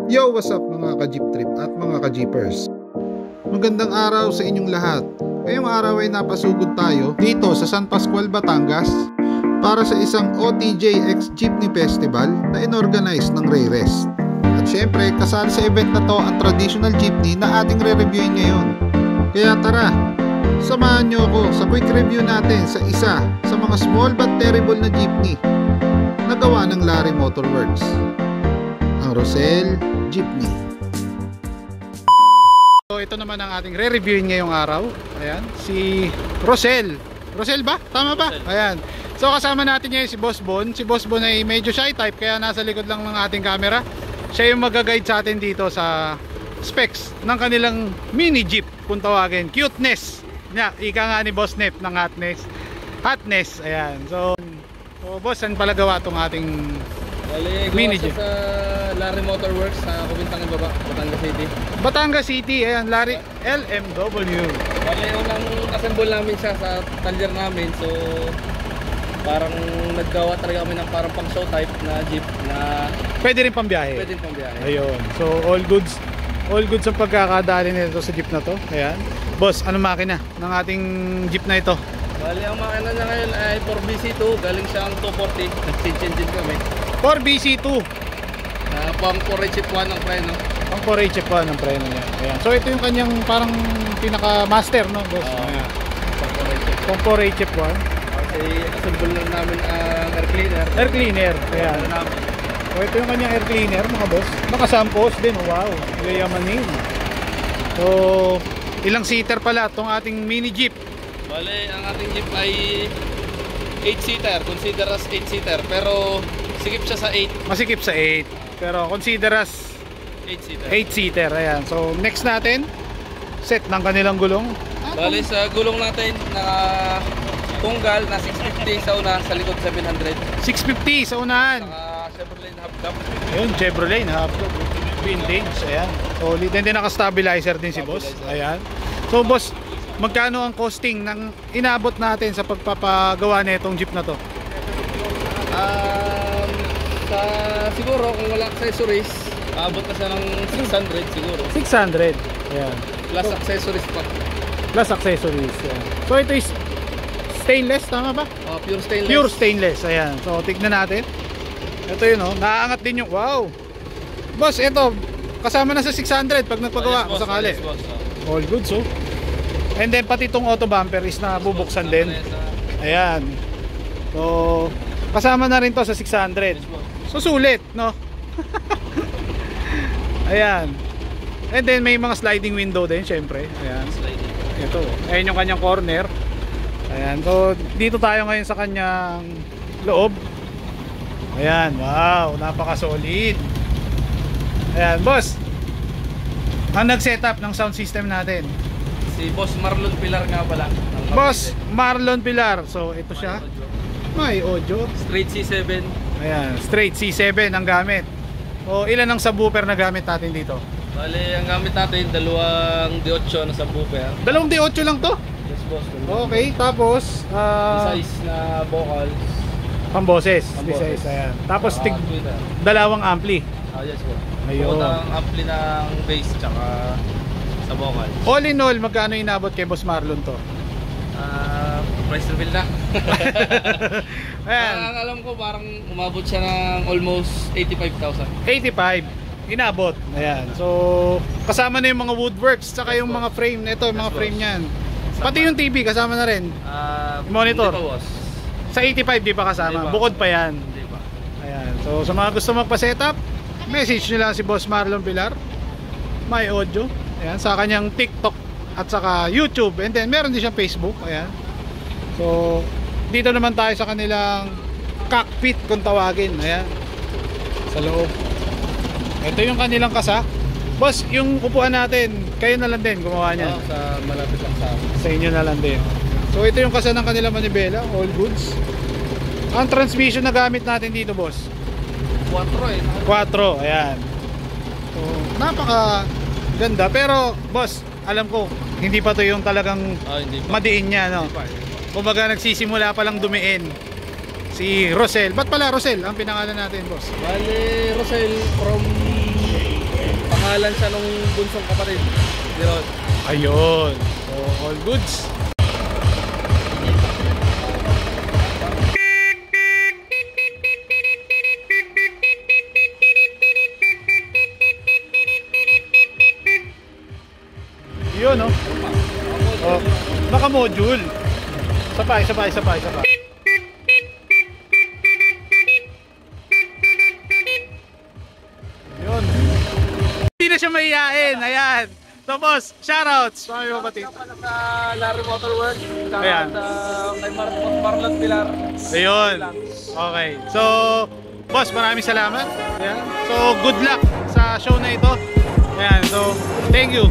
Yo, what's up mga ka-jeep trip at mga ka-jeepers? Magandang araw sa inyong lahat. Ngayong araw ay napasugod tayo dito sa San Pascual, Batangas para sa isang OTJX Jeepney Festival na inorganize ng Rayrest. At syempre, kasali sa event na to ang traditional jeepney na ating re-reviewin ngayon. Kaya tara, samahan nyo ako sa quick review natin sa isa sa mga small but terrible na jeepney na gawa ng Larry Motorworks, ang Roselle Jeepney. So ito naman ang ating re-reviewin ngayong araw. Ayan, si Roselle. Roselle ba? Tama ba? Ayan. So kasama natin ngayon si Boss Bon. Si Boss Bon ay medyo shy type kaya nasa likod lang ng ating camera. Siya yung mag-guide sa atin dito sa specs ng kanilang mini jeep kung tawagin. Cuteness. Ika nga ni Boss Nep ng hotness. Ayan. So boss, saan pala gawa itong ating mini jeep? Sa Larry Motorworks sa Kubintang Ibaba, Batangas City. Batangas City, ayan, Larry LMW. Bale, unang assemble namin siya sa talyer namin. So parang naggawa talaga kami ng parang pang show type na jeep na Pwede rin pambiyahe. pwede pang biyahe. Ayun. So all goods ang pagkakadali nito sa jeep na to. Ayan. Boss, anong makina ng ating jeep na ito? Bale, ang makina niya ngayon ay 4BC2, galing siyang 240. Nag-change engine kami. 4BC2. Pang 4HF1 ang preno. Ang 4HF1 ang preno niya. Ayan. So ito yung kanyang parang pinaka-master, no, boss? Ayan. Pang 4HF. Pang 4HF1. Kasi assemble lang namin ang air cleaner. Air cleaner. Ayan. So ito yung kanyang air cleaner, mga boss. Nakasampos din. Wow. Yayamanin. So ilang seater pala itong ating mini jeep? Bale, ang ating jeep ay 8-seater. Consider as 8-seater. Pero sikip siya sa 8. Masikip sa 8. Pero consider as 8-seater. 8-seater. Ayan. So next natin, set ng kanilang gulong. Bale, sa gulong natin na tunggal na 650 sa una, sa likod 700. 650 sa unahan. Saka Chevrolet na half-cab. Ayun, Chevrolet na half-cab. Vintage. Ayan. Solid. And then naka-stabilizer din si boss. Ayan. So boss, magkano ang costing ng inabot natin sa pagpapagawa nitong jeep na to? Siguro kung wala accessories, abot na siya ng 600 siguro. 600. Ayan. Plus accessories pa. Plus accessories. Ayan. So ito is stainless, tama ba? Pure stainless. Pure stainless. Ayan. So tignan natin. Ito yun, oh. Naaangat din yung, wow. Boss, ito, kasama na sa 600 pag nagpagawa kung sakali. Yes, boss. All good, so. And then pati itong auto bumper is nabubuksan din. Ayan. So kasama na rin to sa 600. So sulit, no? Ayan. And then may mga sliding window din, syempre. Ayan. Ito. Ayan yung kanyang corner. Ayan. So dito tayo ngayon sa kanyang loob. Ayan. Wow, napaka-solid. Ayan, boss. Ang nag-setup ng sound system natin, Si Boss Marlon Pilar nga pala. Boss Marlon Pilar. So ito siya. May audio. Straight C7. Ayan, straight C7 ang gamit. O ilan ang subwoofer na gamit natin dito? Bale, ang gamit natin, dalawang D8 na subwoofer. Dalawang D8 lang to? Yes, boss. Okay, tapos Size na vocals. pamboses. Pamboses. Ayan. Tapos Twitter. dalawang ampli. Yes, boss. Ayun. Bukod ang ampli ng bass tsaka sa vocals. All in all, magkano inabot kay Boss Marlon to? Price reveal na. Ayan, Ang alam ko parang umabot siya ng almost 85,000. 85 inabot. Ayan. So kasama na yung mga woodworks saka yung mga frame. Ito yung mga frame niyan. Pati yung TV kasama na rin. Monitor. Hindi pa, boss. Sa 85 di pa kasama. Hindi pa. Bukod pa yan. Hindi pa. Ayan. So sa mga gusto magpa-setup, message nyo lang si Boss Marlon Pilar. May audio. Ayan, sa kanyang TikTok at saka YouTube. And then meron din siyang Facebook. Ayan. So dito naman tayo sa kanilang cockpit kung tawagin. Ayan. Sa loob. Ito yung kanilang kasa. Boss, yung upuan natin, kayo na lang din gumawa niyan. Sa malapit lang sa amin. Sa inyo na lang din. So ito yung kasa ng kanilang manibela. All goods. Ang transmission na gamit natin dito, boss, 4 4, ayan. So, napaka ganda. Pero, boss, alam ko, hindi pa to yung talagang hindi pa. madiin niya, no? Kumbaga, nagsisimula pa lang dumiin. Si Roselle. Ba't pala Roselle ang pinangalan natin, boss? Bale, Roselle from Pangalan siya nung bunsong kapatid. Yun. Ayun. So, all goods. Yun, no? Oh, naka-module. Sabay. Yun. Hindi na siya mahihain. Ayan. So, boss, shoutouts. Mga kapatid. Sa Larry Motorworks. Ayan. Kay Marlon Pilar. Ayun. Okay. So, boss, maraming salamat. Ayan. So, good luck sa show na ito. Ayan. So, thank you.